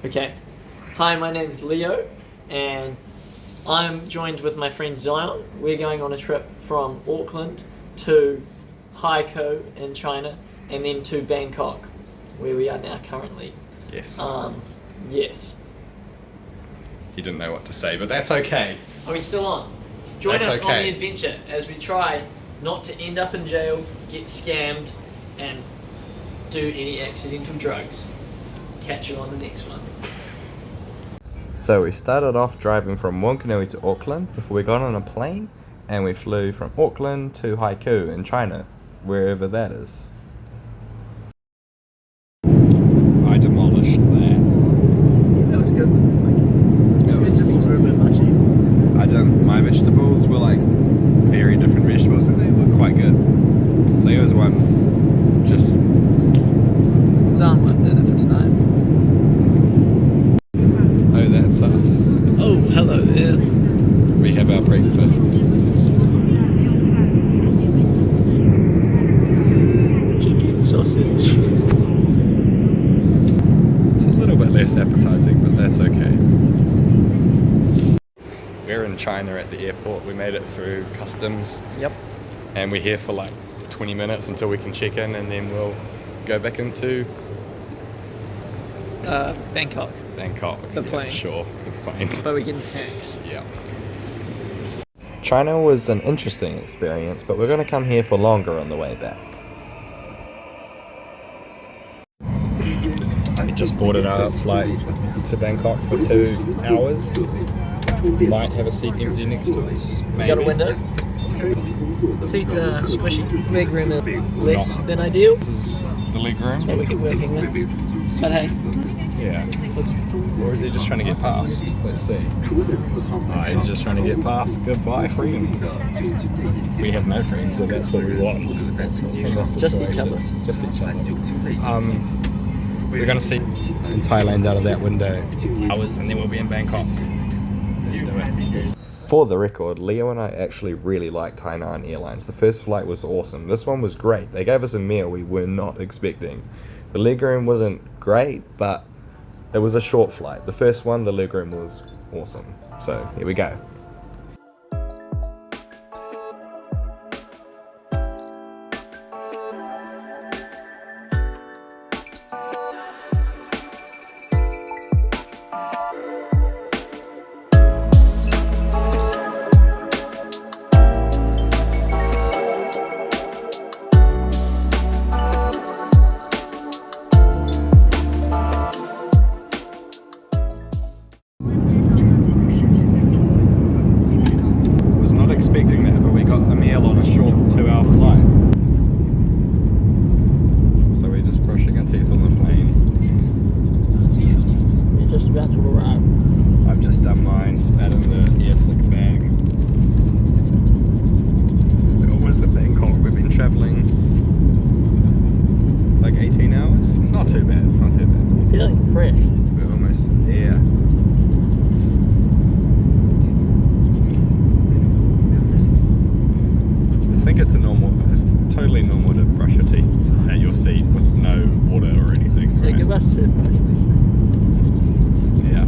Okay. Hi, my name's Leo, and I'm joined with my friend Zion. We're going on a trip from Auckland to Haikou in China, and then to Bangkok, where we are now currently. Yes. Yes. You didn't know what to say, but that's okay. Are we still on? Join That's us on okay. the adventure as we try not to end up in jail, get scammed, and do any accidental drugs. Catch you on the next one. So we started off driving from Wanganui to Auckland before we got on a plane, and we flew from Auckland to Haikou in China, wherever that is. I demolished that. That was good. Vegetables were a bit mushy. My vegetables were like very different vegetables and they were quite good. Leo's ones just... Zion won dinner for tonight. Oh, that's us. Oh, hello there. We have our breakfast. Chicken sausage. It's a little bit less appetizing, but that's okay. We're in China at the airport. We made it through customs. Yep. And we're here for like 20 minutes until we can check in, and then we'll go back into Bangkok. Bangkok. The plane. Sure, the plane. But we're getting snacks. Yeah. China was an interesting experience, but we're going to come here for longer on the way back. We just boarded our flight to Bangkok for 2 hours. Might have a seat empty next to us. Maybe. Got a window. Seats are squishy. Leg room is less than ideal. This is the leg room. What we get working with. But hey, Yeah. Or is he just trying to get past? Let's see. Oh, he's just trying to get past. Goodbye, freedom. We have no friends, so that's what we want. In this Just each situation. other. Just each other. We're going to see in Thailand out of that window hours, and then we'll be in Bangkok. Let's do it. For the record, Leo and I actually really liked Hainan Airlines. The first flight was awesome. This one was great. They gave us a meal we were not expecting. The legroom wasn't great, but it was a short flight. The first one, the legroom was awesome. So here we go. Was not expecting that, but we got a meal on a short 2-hour flight. So we're just brushing our teeth on the plane. you're just about to arrive. I've just done mine, spat in the air slick bag. It was the Bangkok. We've been travelling like 18 hours. Not too bad, not too bad. Feeling fresh. We're almost there. I think it's totally normal to brush your teeth at your seat with no water or anything. They Right? give us toothbrush. Yeah.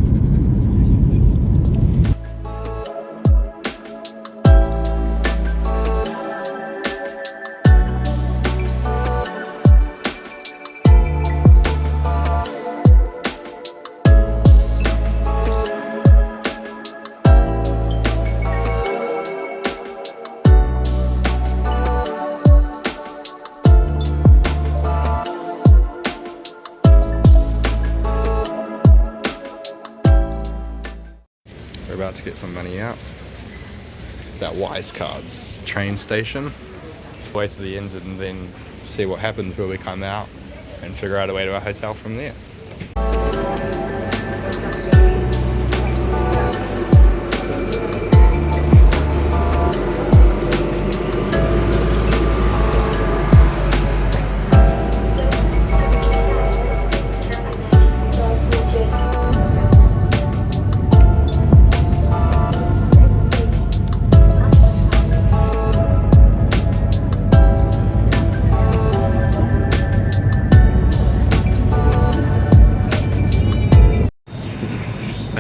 We're about to get some money out. That Wise Cards train station. Way to the end and then see what happens where we come out and figure out a way to our hotel from there.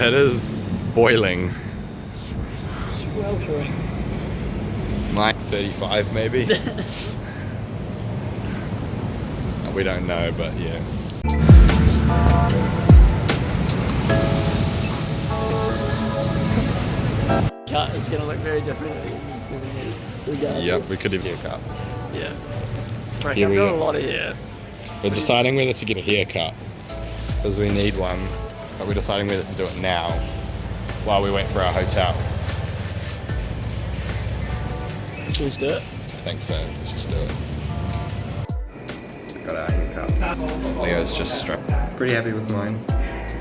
It is boiling. Sweltering. Like 35 maybe. We don't know, but yeah. Cut is gonna look very different. Yep, we could have a haircut. Yeah. Right, Here I've we got go. a lot of hair. We're deciding whether to get a haircut because we need one, but we're deciding whether to do it now while we wait for our hotel. Should we just do it? I think so. Let's just do it. Got our haircut. Leo's just strapped. Pretty happy with mine.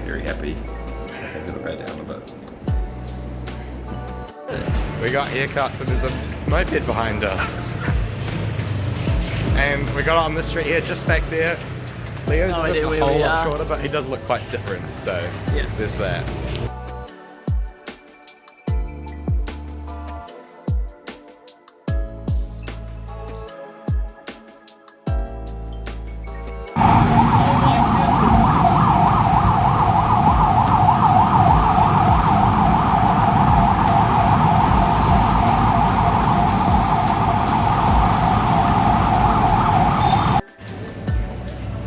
Very happy. I think it'll go down a bit. We got haircuts and there's a moped behind us. And we got it on this street here, just back there. Leo's No is idea a where whole we lot are. shorter, but he does look quite different, so Yeah. there's that.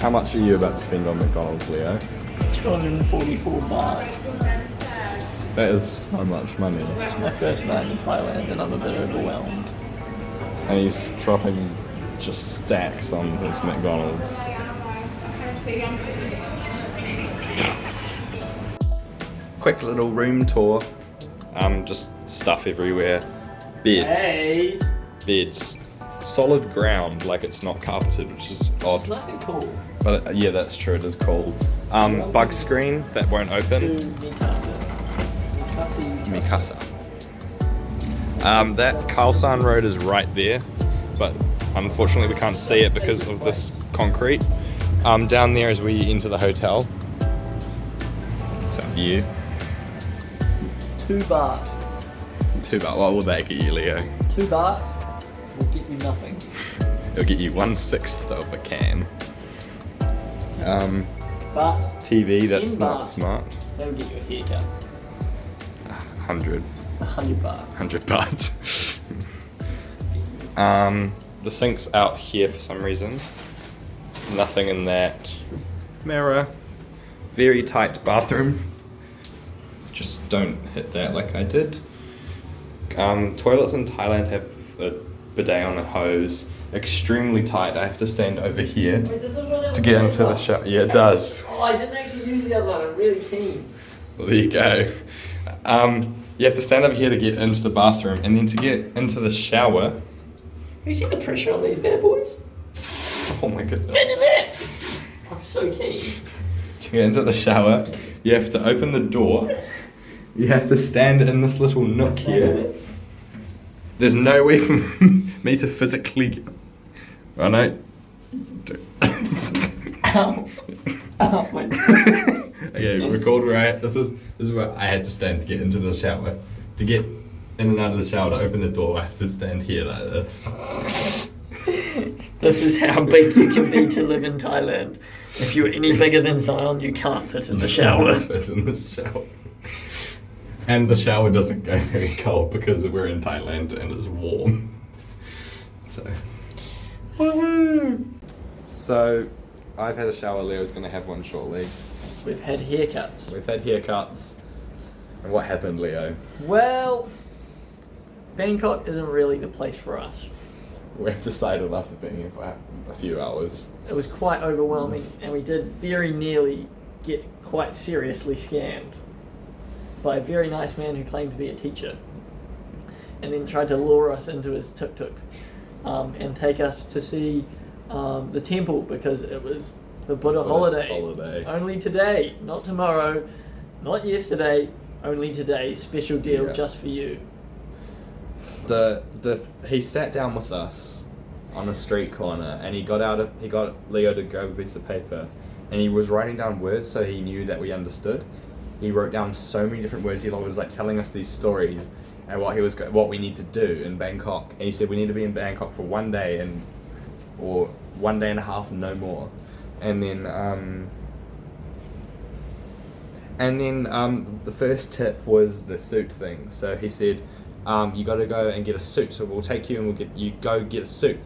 How much are you about to spend on McDonald's, Leo? 244 baht. That is so much money. It's my first night in Thailand and I'm a bit overwhelmed. And he's dropping just stacks on his McDonald's. Quick little room tour. Just stuff everywhere. Beds. Hey! Beds. Solid ground, like it's not carpeted, which is odd. It's nice and cool. But yeah, that's true, it is cold. Bug screen that won't To open. Mikasa. Mikasa. That Khaosan Road is right there, but unfortunately we can't see it because of this concrete. Down there as we enter the hotel. It's our view. 2 baht. $2. What will that get you, Leo? 2 baht will get you nothing. It'll get you 1/6 of a can. But TV, that's 10 not baht. smart. That'll get you a haircut. 100 100 baht. 100 baht. The sink's out here for some reason. Nothing in that. Mirror. Very tight bathroom. Just don't hit that like I did. Toilets in Thailand have a bidet on a hose. Extremely tight. I have to stand over here Wait, this is really to get into the shower. Yeah, it does. Oh, I didn't actually use the other one. I'm really keen. Well, there you go. You have to stand over here to get into the bathroom, and then to get into the shower. Have you seen the pressure on these bad boys? Oh my goodness. Imagine that! I'm so keen. To get into the shower, you have to open the door. You have to stand in this little nook here. There's no way for me to physically. Oh no. Ow. Ow, my Okay, record right. This is where I had to stand to get into the shower. To get in and out of the shower, to open the door, I have to stand here like this. This is how big you can be to live in Thailand. If you're any bigger than Zion, you can't fit in the shower. Fit in the shower. And the shower doesn't go very cold because we're in Thailand and it's warm. So. Woohoo! So, I've had a shower. Leo's gonna have one shortly. We've had haircuts. We've had haircuts. And what happened, Leo? Well, Bangkok isn't really the place for us. We've decided after being here for a few hours. It was quite overwhelming, and we did very nearly get quite seriously scammed by a very nice man who claimed to be a teacher, and then tried to lure us into his tuk-tuk and take us to see the temple because it was the Buddha holiday. Only today, not tomorrow, not yesterday, only today. Special deal Yeah. just for you. He sat down with us on a street corner and he got Leo to grab a piece of paper and he was writing down words so he knew that we understood. He wrote down so many different words. He was like telling us these stories and what we need to do in Bangkok. And he said we need to be in Bangkok for 1 day or 1 day and a half and no more. And then And then the first tip was the suit thing. So he said, you got to go and get a suit. So we'll take you and we'll get you go get a suit,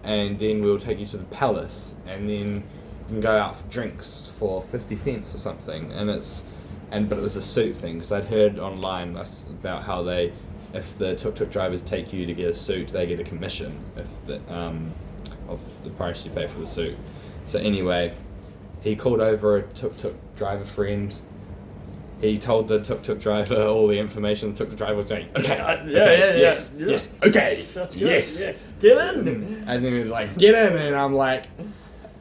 and then we'll take you to the palace, and then you can go out for drinks for 50 cents or something. But it was a suit thing because I'd heard online about how if the tuk-tuk drivers take you to get a suit, they get a commission of the price you pay for the suit. So anyway, he called over a tuk-tuk driver friend. He told the tuk-tuk driver all the information. The tuk-tuk driver was going, yes, okay, yes, get in. And then he was like, get in, and I'm like,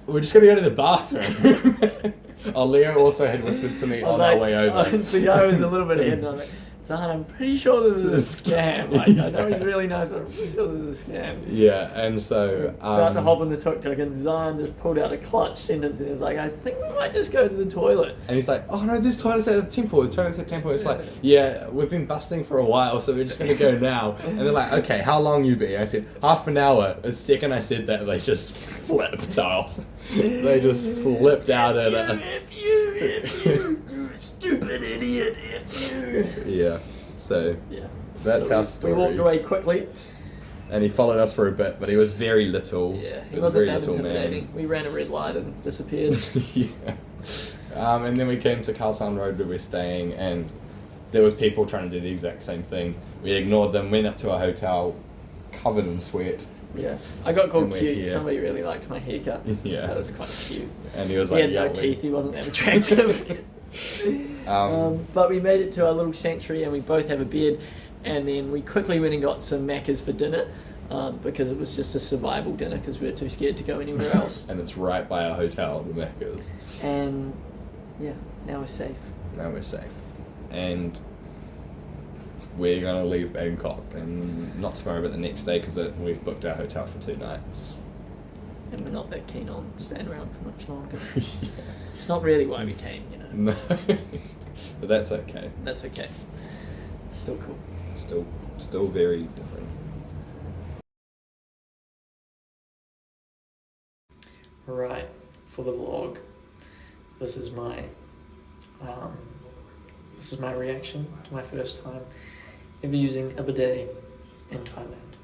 we're just gonna go to the bathroom. Leo also had whispered to me on our way over. So I was a little bit ahead, and I'm like, Zahn, I'm pretty sure this is a scam. Like, I know he's really nice, but I'm pretty sure this is a scam. Yeah, and so... about to hop on the tuk-tuk, and Zahn just pulled out a clutch sentence, and he was like, I think we might just go to the toilet. And he's like, oh no, there's toilets at the temple, there's toilets at the temple. It's like, yeah, we've been busting for a while, so we're just going to go now. And they're like, okay, how long you be? I said, half an hour. The second I said that, they just flipped off. They just flipped out at us. You stupid idiot, Yeah, so yeah. That's our story. We walked away quickly. And he followed us for a bit, but he was very little. Yeah, he was a very little intimidating. man. We ran a red light and disappeared. Yeah. And then we came to Khalsan Road where we're staying, and there was people trying to do the exact same thing. We ignored them, went up to our hotel, covered in sweat. Yeah, I got called cute. Here. Somebody really liked my haircut. Yeah, that was quite cute. And he was he like, had no yelling. teeth. He wasn't that attractive. But we made it to our little sanctuary, and we both have a bed. And then we quickly went and got some Maccas for dinner, because it was just a survival dinner because we were too scared to go anywhere else. And it's right by our hotel, the Macca's. And yeah, now we're safe. Now we're safe. And we're going to leave Bangkok, and not tomorrow but the next day, because we've booked our hotel for 2 nights. And we're not that keen on staying around for much longer. Yeah. It's not really why we came, you know. No. But that's okay. That's okay. Still cool. Still very different. Right, for the vlog, this is my reaction to my first time ever using a bidet in Thailand.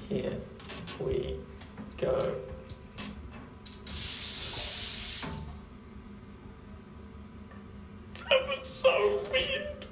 Here we go. That was so weird.